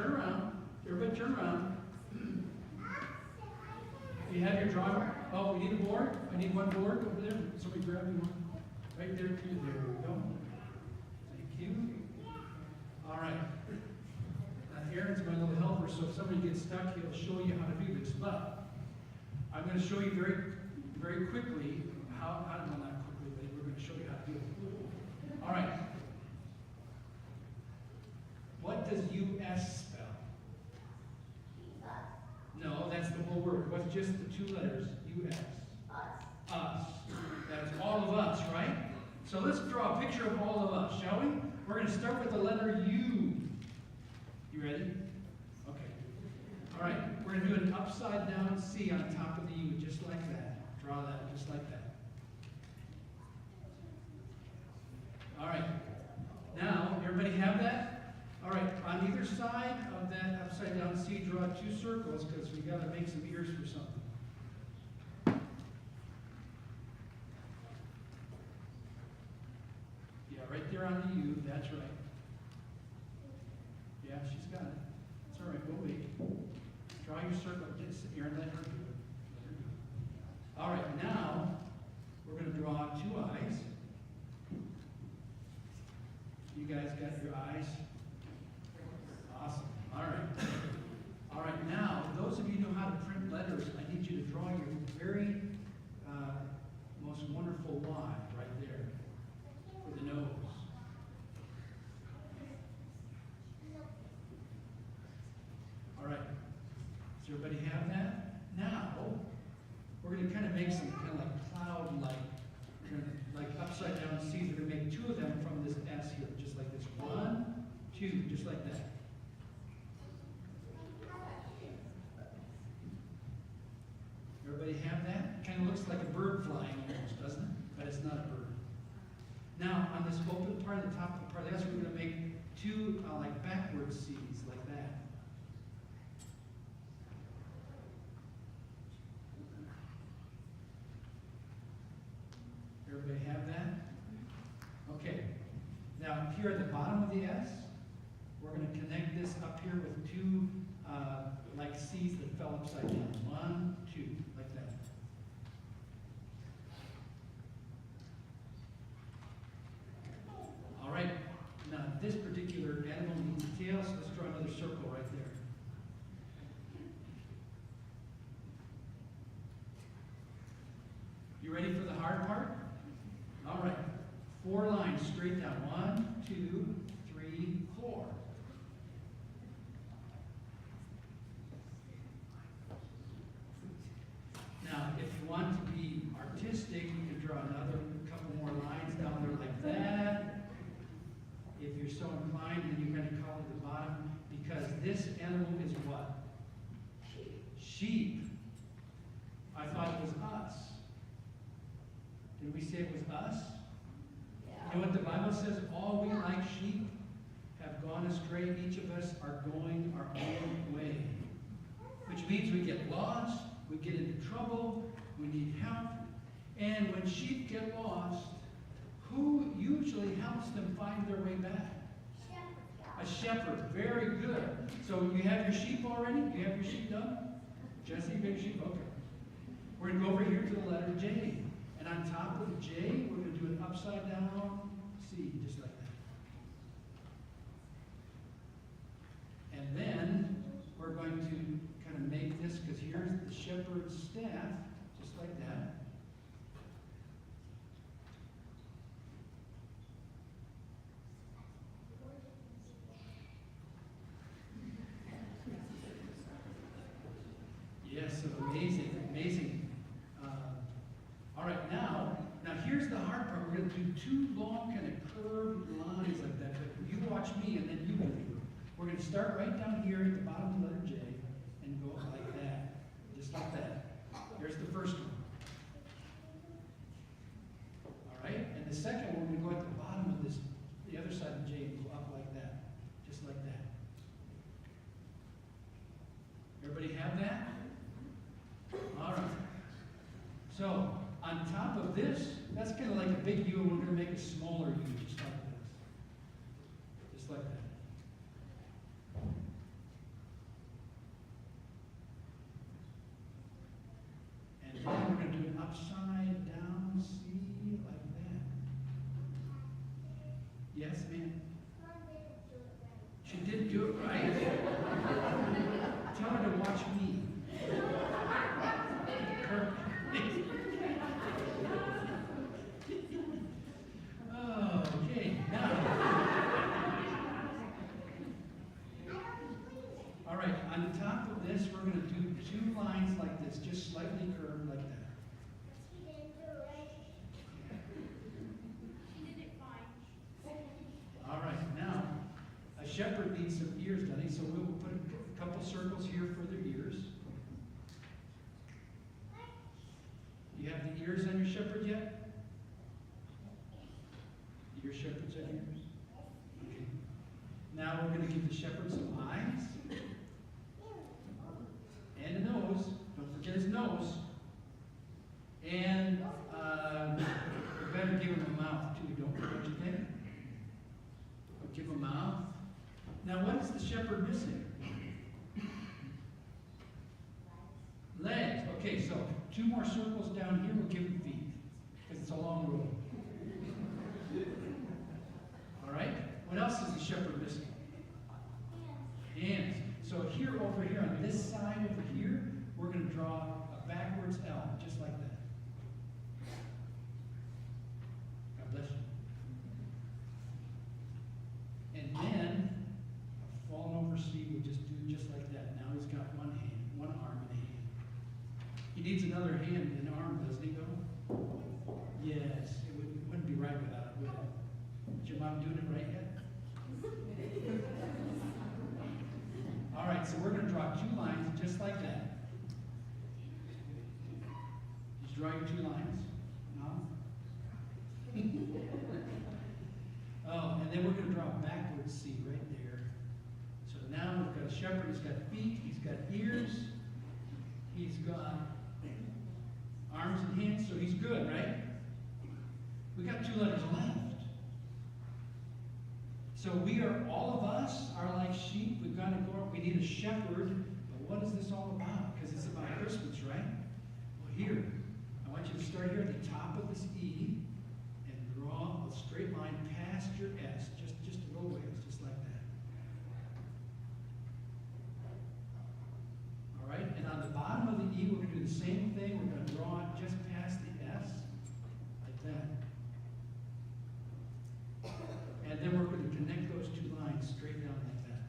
turn around. Everybody turn around. You have your drawing. Oh, we need a board. I need one board over there. Somebody grab me one. Right there, too. There we go. Thank you. All right. Aaron's my little helper, so if somebody gets stuck, he'll show you how to do this. But I'm going to show you very, very quickly how, well, not quickly, but we're going to show you how to do it. All right. What does U.S. spell? No, that's the whole word. What's just the two letters? U.S. Us. Us. That's all of us, right? So let's draw a picture of all of us, shall we? We're going to start with the letter U. You ready? Okay. All right. We're going to do an upside down C on top of the U, just like that. Draw that, just like that. All right. Now, everybody have that? All right. On either side of that upside down C, draw two circles because we got to make some ears for something. Yeah, right there on the U. That's right. Yeah, she's got it. It's all right. We'll wait. Draw your circle. Just Aaron, let her do it. Let her do it. All right. Now we're going to draw two eyes. You guys got your eyes? Awesome. All right. All right. Now, those of you who know how to print letters, I need you to draw your very most wonderful Y right there for the nose. All right. Does everybody have that? Now, we're going to kind of make some kind of like cloud-like, kind of like upside down C's. We're going to make two of them from this S here, just like this. 1, 2, just like that. Everybody have that? Kind of looks like a bird flying almost, doesn't it? But it's not a bird. Now, on this open part of the top of the part of the S, we're going to make two like backward C's, like that. Everybody have that? Okay. Now, here at the bottom of the S, we're going to connect this up here with two like C's that fell upside down. 1, 2, like that. All right. Now, this particular animal needs a tail, so let's draw another circle right there. You ready for the hard part? All right. 4 lines straight down. 1, 2, 3, 4. Now, if you want to be artistic, you can draw another couple more lines down there like that. If you're so inclined, then you're going to call it the bottom, because this animal is what? Sheep. I thought it was us. Did we say it was us? Yeah. You know what the Bible says? All we like sheep have gone astray. Each of us are going our own way. Which means we get lost, we get into trouble, we need help. And when sheep get lost, who usually helps them find their way back? A shepherd. Very good. So you have your sheep already? You have your sheep done? Jesse, you have your sheep? Okay. We're going to go over here to the letter J. And on top of J, we're going to do an upside down C, just like that. And then we're going to kind of make this, because here's the shepherd's staff, just like that. Yes, amazing, amazing. All right, now here's the hard part. We're going to do 2 long kind of curved lines like that. But you watch me and then you can do it. We're going to start right down here at the bottom of the letter J and go like that, just like that. Here's the first one. All right, and the second one, we're going to go at the bottom of this, the other side of J, and go up like that, just like that. Everybody have that? All right. So, on top of this, that's kind of like a big U, and we're going to make a smaller U, just like this. Just like that. didn't do it right. Tell her to watch me. Okay, now. All right, on the top of this, we're going to do 2 lines like this, just slightly curved like that. All right, now, a shepherd needs some ears done, so we'll put a couple circles here for their ears. You have the ears on your shepherd yet? Your shepherds have ears? Okay. Now we're going to give the shepherd some eyes. And a nose. Don't forget his nose. And we better give him a mouth too. Don't forget your thing. Give him a mouth. Now what is the shepherd missing? Legs. Okay, so 2 more circles down here, we'll give him feet. Because it's a long road. All right? What else is the shepherd missing? Hands. So here, over here, on this side over here, we're going to draw a backwards L, just like that. God bless you. And then, a fallen over C, we'll just do just like that. Now he's got 1 hand, 1 arm and a hand. He needs another hand and arm, doesn't he, though? Yes. It wouldn't be right without it, would it? Is your mom doing it right yet? All right, so we're going to draw 2 lines just like that. Just draw your 2 lines. No? Oh, and then we're going to draw a backwards C right there. So now we've got a shepherd. He's got feet. He's got ears. He's got arms and hands, so he's good, right? We got 2 letters left. So we are, all of us are like sheep. We've got to go, we need a shepherd. But what is this all about? Because it's about Christmas, right? Well, here, I want you to start here at the top of this E and draw a straight line past your S, just a little ways, just like that. All right, and on the bottom of the E, we're going to do the same thing. We're going to draw it just past the S, like that. And then we're going to connect those 2 lines straight down like that.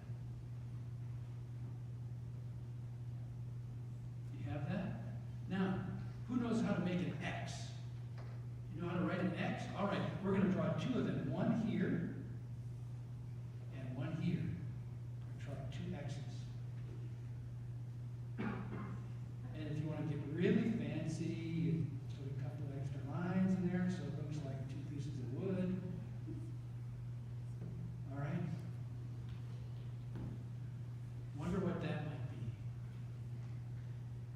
You have that? Now, who knows how to make an X? You know how to write an X? All right, we're going to draw 2 of them. 1 here and 1 here. We're going to draw 2 X's. And if you want to get really fancy, put a couple of extra lines in there so it looks like 2 pieces of wood. All right? Wonder what that might be.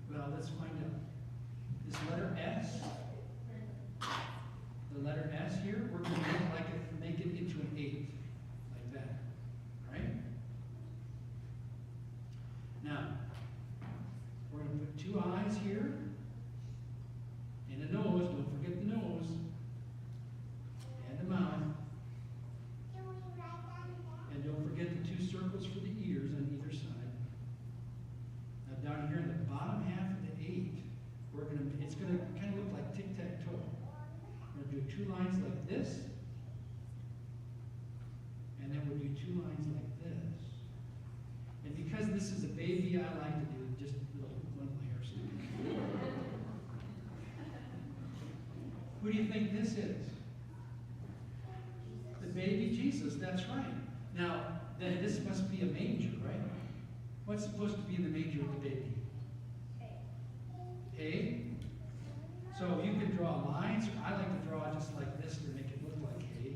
Well, let's find out. This letter S, the letter S here, we're going to make it into an 8, like that. Right? Now, we're going to put 2 eyes here, and a nose. Don't forget the nose, and the mouth. And don't forget the 2 circles for the ears on either side. Now down here in the bottom half of the 8, it's going to kind of look like tic-tac-toe. We're going to do 2 lines like this, and then we'll do 2 lines like this. And because this is a baby, I like to do just a little one layer. Who do you think this is? The baby Jesus, that's right. Now, then this must be a manger, right? What's supposed to be in the manger with the baby? Hay. So you can draw lines. I like to draw just like this to make it look like hay.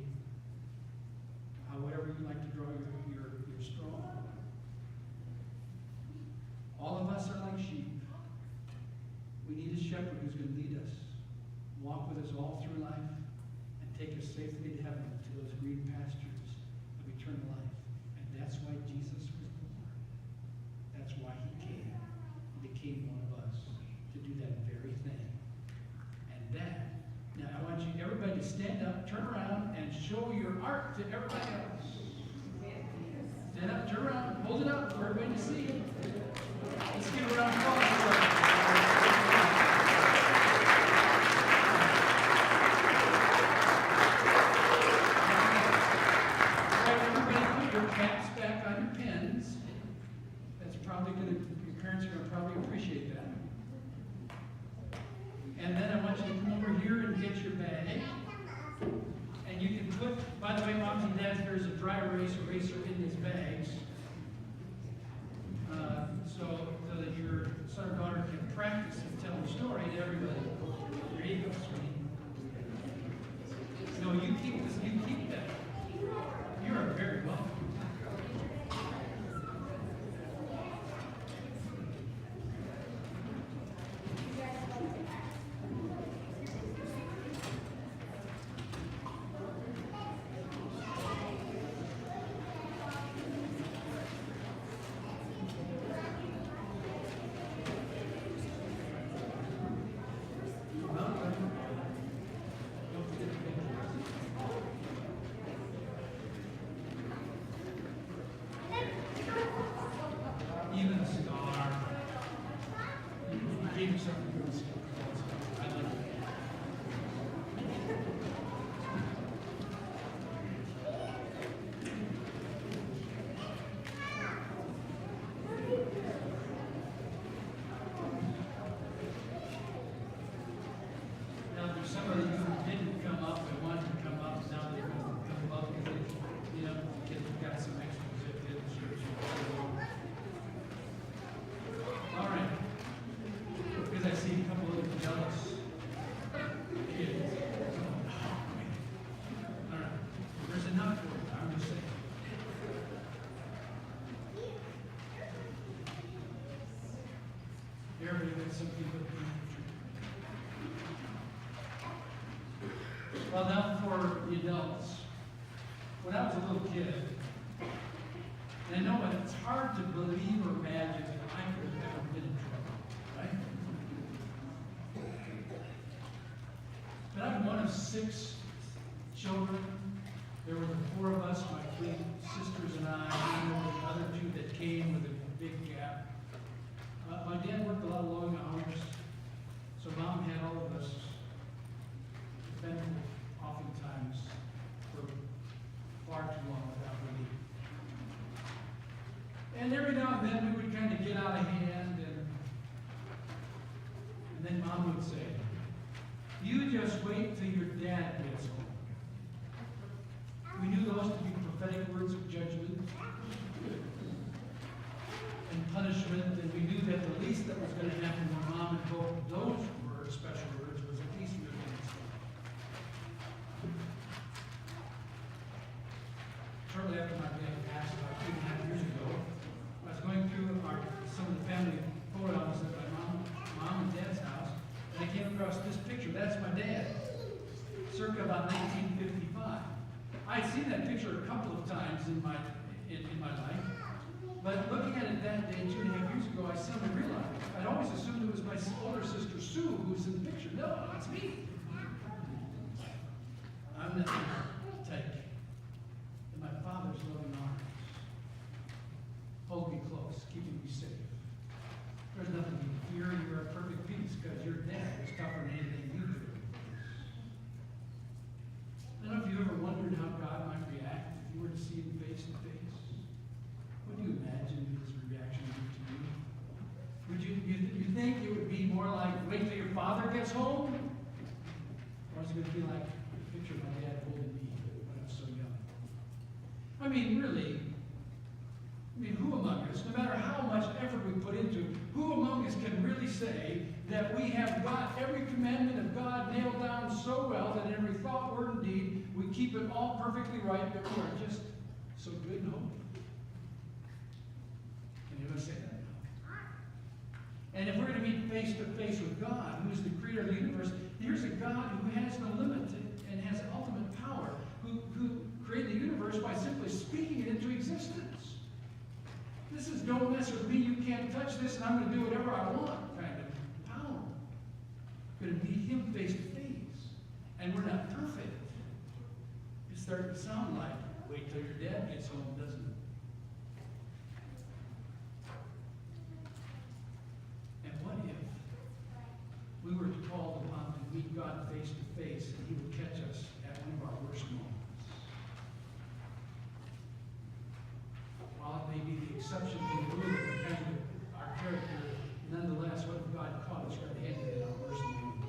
However you like to draw your straw. All of us are like sheep. We need a shepherd who's going to lead us, walk with us all through life, and take us safely to heaven, to those green pastures of eternal life. And that's why Jesus was born. That's why he came. He became one of us to do that very thing. And that, now I want you, everybody to stand up, turn around, and show your art to everybody else. Stand up, turn around. Hold it up for everybody to see. Let's give a round of applause for it. Everybody put your caps back on your pens. That's probably going to, your parents are going to probably appreciate that. And then I want you to come over here and get your bag. And you can put, by the way, moms and dads, there's a dry erase eraser in these bags. So that your son or daughter can practice and tell the story to everybody. There you go, sweetie. No, you keep this, you keep that. You are very welcome. Even a cigar. Give you something good. I like it. Now, there's some of you who didn't come up and wanted to come up. Now they're going to come up because they, kids have got some extra zip in the church. All right. Because I see a couple of jealous kids. All right. There's enough for it. I'm just saying. Everybody got some people. Well, now for the adults. When I was a little kid, and I know it's hard to believe or imagine that I could have ever been in trouble, right? But I'm one of 6 children. There were the 4 of us, my 3 sisters and I, and there were the other 2 that came with a big gap. My dad worked a lot of long hours, so Mom had all of us dependent oftentimes for far too long without relief. And every now and then we would kind of get out of hand, and then Mom would say, "You just wait till your dad gets home." We knew those to be prophetic words of judgment and punishment, and we knew that the least that was going to happen when Mom invoked those words, special words, was at least we were going to stay. Shortly after my dad passed, about 2.5 years ago, I was going through some of the family photo albums at my mom and dad's house, and I came across this picture. That's my dad, circa about 1955. I'd seen that picture a couple of times in my life, but looking at it that day, 2.5 years ago, I suddenly realized I'd always assumed it was my older sister Sue who was in the picture. No, it's me. I'm the type in my Father's loving arms. Hold me close, keeping me safe. There's nothing to fear. You're at perfect peace because your dad is tougher than anything you do. I don't know if you ever wondered how God might react if you were to see him face to face. What do you imagine his reaction would be to you? Would you think it would be more like, wait till your father gets home? Or is it going to be like the picture of my dad holding me when I was so young? I mean, really, who among us, no matter how much effort we put into it, who among us can really say that we have got every commandment of God nailed down so well that in every thought, word, and deed, we keep it all perfectly right, that we are just so good and holy? Can anyone say that? And if we're going to meet face to face with God, who is the creator of the universe, here's a God who has no limit and has ultimate power, who created the universe by simply speaking it into existence. This is don't mess with me, you can't touch this, and I'm going to do whatever I want kind of power. We're going to meet him face to face. And we're not perfect. It's starting to sound like, wait till your dad gets home, doesn't it? face to face, and he would catch us at one of our worst moments. While it may be the exception to the rule that depends on our character, nonetheless, what if God caught us red-handed in our worst moments?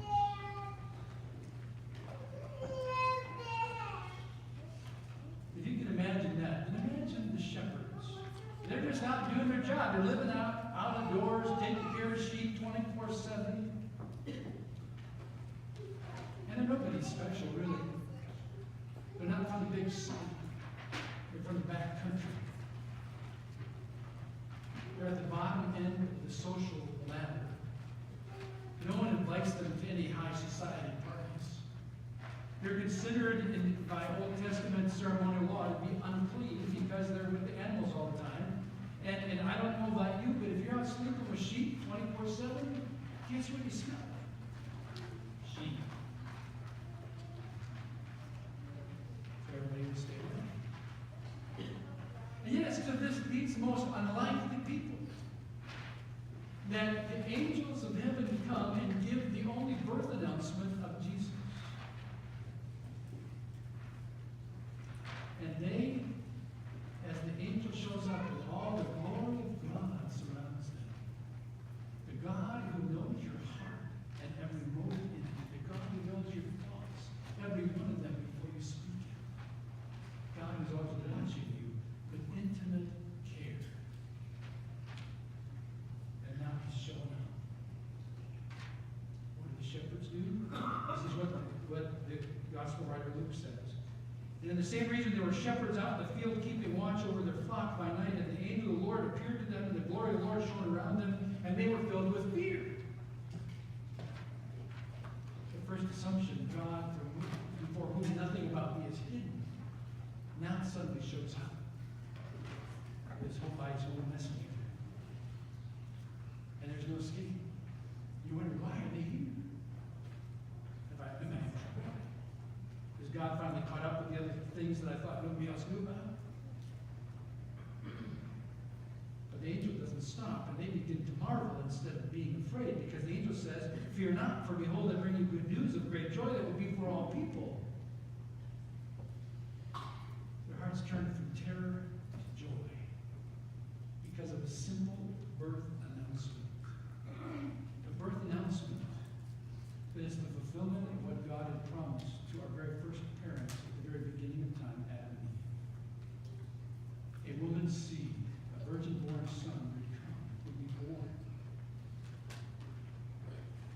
If you can imagine that, then imagine the shepherds. They're just out doing their job. They're living out of doors, taking care of sheep 24/7. And they're nobody special, really. They're not from the big city. They're from the back country. They're at the bottom end of the social ladder. No one invites them to any high society parties. They're considered by Old Testament ceremonial law to be unclean because they're with the animals all the time. And I don't know about you, but if you're out sleeping with sheep 24/7, guess what you smell like? Sheep. So everybody will stay away. And yes, to these most unlikely people, that the angels of heaven come and give the only birth announcement of Jesus. And they, as the angel shows up with all the glory of God surrounds them. The God who knows your heart and every motive in it. The God who knows your thoughts, every one of them before you speak it. God who's always watching you with intimate care. And now he's showing up. What do the shepherds do? This is what the gospel writer Luke says. And in the same region, there were shepherds out in the field keeping watch over their flock by night, and the angel of the Lord appeared to them, and the glory of the Lord shone around them, and they were filled with fear. The first assumption, God, before whom nothing about me is hidden, now suddenly shows up. His whole by his own messenger. And there's no escape. You wonder, why are they here? Am I in trouble? Has God finally caught up with the other things that I thought nobody else knew about? But the angel doesn't stop, and they begin to marvel instead of being afraid, because the angel says, "Fear not, for behold, I bring you good news of great joy that will be for all people." Their hearts turn from terror to joy because of a simple birth announcement. The birth announcement that is the fulfillment of what God had promised to our very first parents at the very beginning of time, Adam and Eve. A woman's seed, a virgin-born son would be born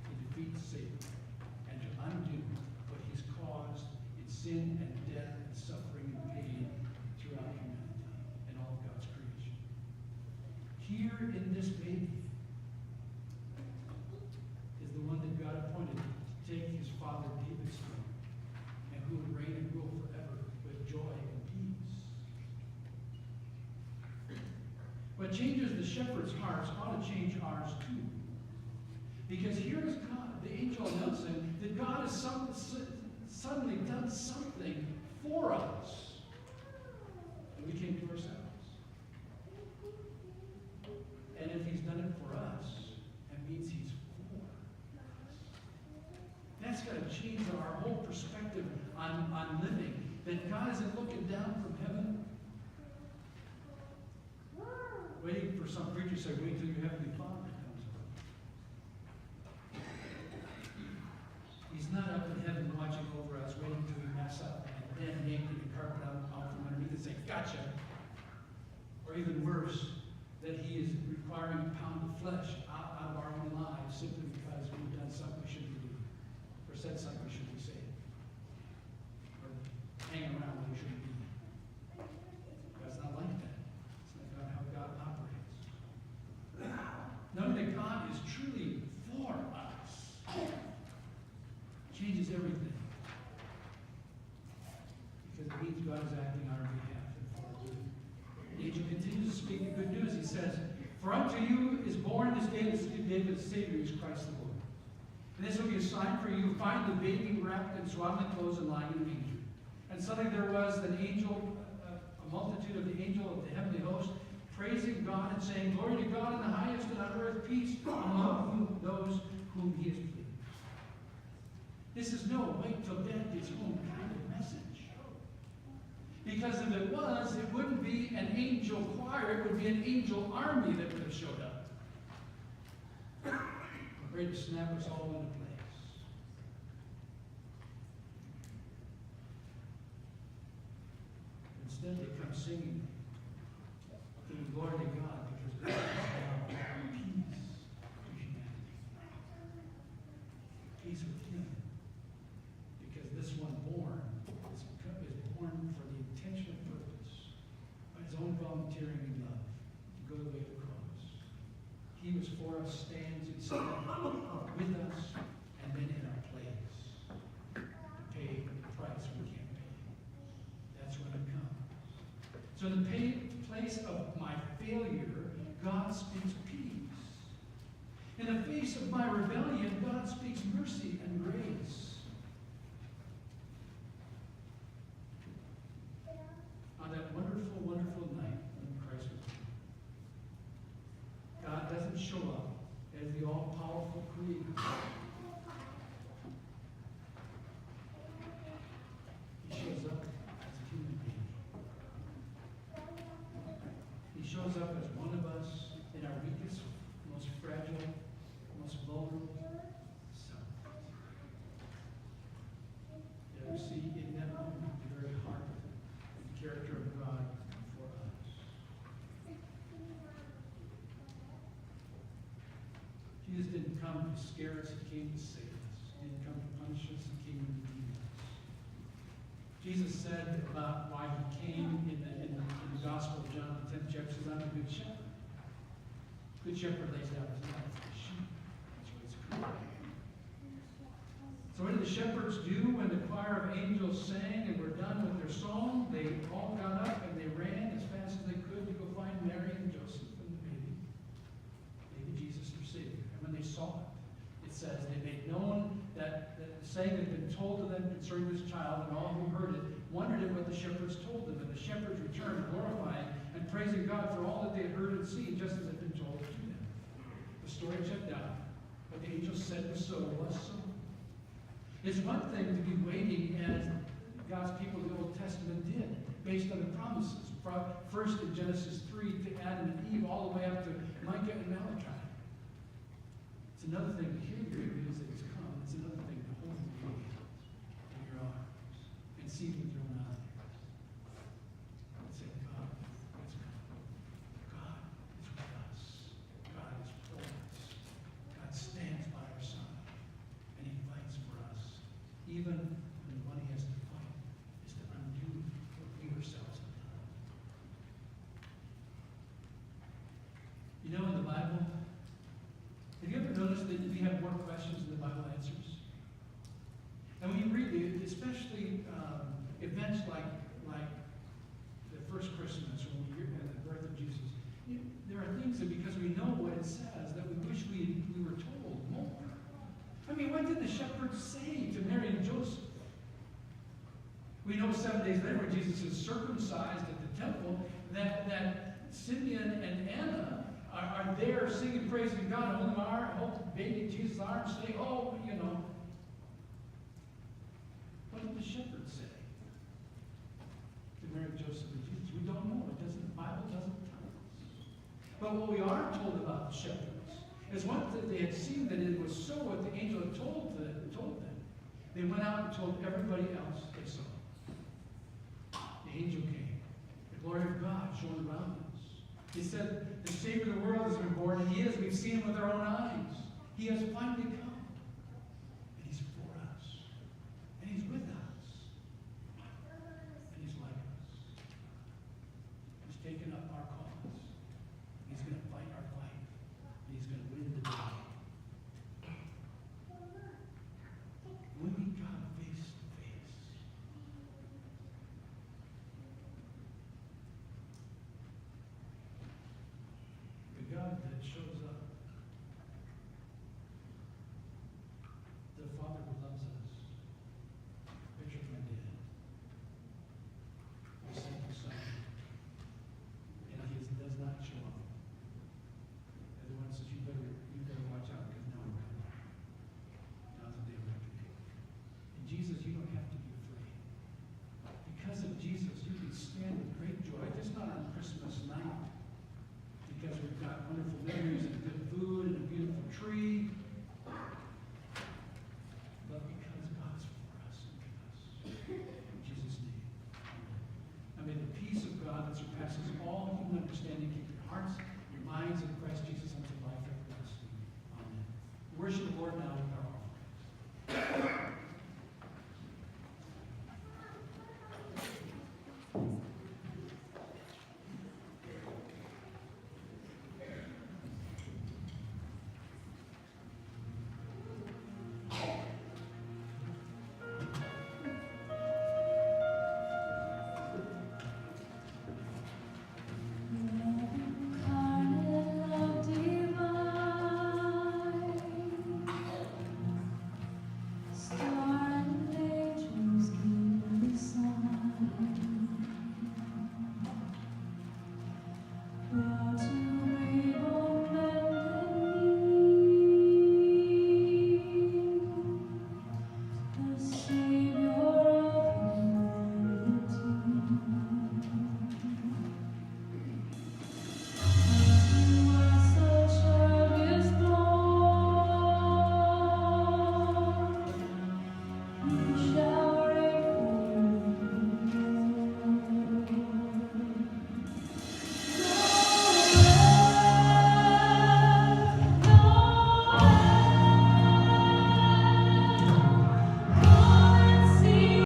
to defeat Satan and to undo what he's caused in sin and death and suffering and pain throughout humanity and all of God's creation. Here in this baby is the one that God appointed to take his father David's throne, and who would reign and rule forever with joy and peace. What changes the shepherds' hearts ought to change ours too. Because here is God, the angel announcing that God has suddenly done something for us. And we came to ourselves. And if he's done it for us, that means he's for us. That's got to change our whole perspective on living. That God isn't looking down from heaven, waiting for some preacher to say, "Wait till your heavenly Father comes up." He's not up in heaven watching over us, waiting till we mess up, and then yanking the carpet out from underneath and saying, "Gotcha." Or even worse, that he is requiring a pound of flesh out of our own lives simply because we've done something we shouldn't do, or said something we shouldn't say, or hang around when we shouldn't be. God's not like that. It's not how God operates. Knowing that God is truly for us changes everything, because it means God is acting on our behalf and for our good. The angel continues to speak the good news. He says, "For unto you is born this day the Savior, is Christ the Lord. And this will be a sign for you. Find the baby wrapped in swaddling clothes and lying in a manger." And suddenly there was an angel, a multitude of the angel of the heavenly host, praising God and saying, "Glory to God in the highest, and on earth peace among those whom he has pleased." This is no wait till Dad gets home kind of message. Because if it was, it wouldn't be an angel choir, it would be an angel army that would have showed up. Ready to snap us all into place. Instead, they come singing, giving glory to God, because God has brought peace to humanity. Peace with Him. Because this one born is born for the intentional purpose, by His own volunteering and love, to go the way of the cross. He was for us, stands instead with us, and then in our place, to pay the price we can't pay. That's when it comes. So in the place of my failure, God speaks peace. In the face of my rebellion, God speaks mercy and grace. On that wonderful, wonderful night when Christ was born, God doesn't show up as the all-powerful creator. He shows up as a human being. He shows up as one of us in our weakest, most fragile, most vulnerable self. Did you see in that moment the very heart and character of God for us? Jesus didn't come to scare us, He came to save us. He didn't come to punish us, He came to redeem us. Jesus said about why He came in the Gospel of John, the 10th chapter, says, I'm the good shepherd. Good shepherd lays down his life for the sheep. That's what it's called. So what did the shepherds do when the choir of angels sang and were done with their song? They all got up and they ran as fast as they could to go find Mary and Joseph and the baby Jesus, their Savior. And when they saw it, it says they made known that the saying had been told to them concerning this child, and all who heard it wondered at what the shepherds told them. And the shepherds returned, glorifying and praising God for all that they had heard and seen, just as had been told to them. The story checked out. What the angel said was so, was so. It's one thing to be waiting as God's people in the Old Testament did, based on the promises. First in Genesis 3 to Adam and Eve, all the way up to Micah and Malachi. It's another thing to hear your news that He's come. It's another thing to hold the baby in your arms and see with your own eyes. And say, God is coming. God is with us. God is for us. God stands by our side. And He fights for us. Even when what He has to fight is to undo what we ourselves have done. You know, in the Bible, have you ever noticed that we have more questions than the Bible answers? And when you read it, especially events like the first Christmas or the birth of Jesus, there are things that because we know what it says that we wish we were told more. I mean, what did the shepherds say to Mary and Joseph? We know 7 days later when Jesus is circumcised at the temple that Simeon and Anna are there singing, praising God, hold baby Jesus' arms, say, oh, you know. What did the shepherds say to Mary, Joseph, and Jesus? We don't know. The Bible doesn't tell us. But what we are told about the shepherds is once that they had seen that it was so what the angel had told them, they went out and told everybody else they saw. The angel came. The glory of God shone around us. He said, the Savior of the world has been born, and He is. We've seen Him with our own eyes. He has finally come. And He's for us. And He's with us. And He's like us. He's taken up our cause. He's going to fight our fight. And He's going to win the day. When we meet God face to face, the God that showed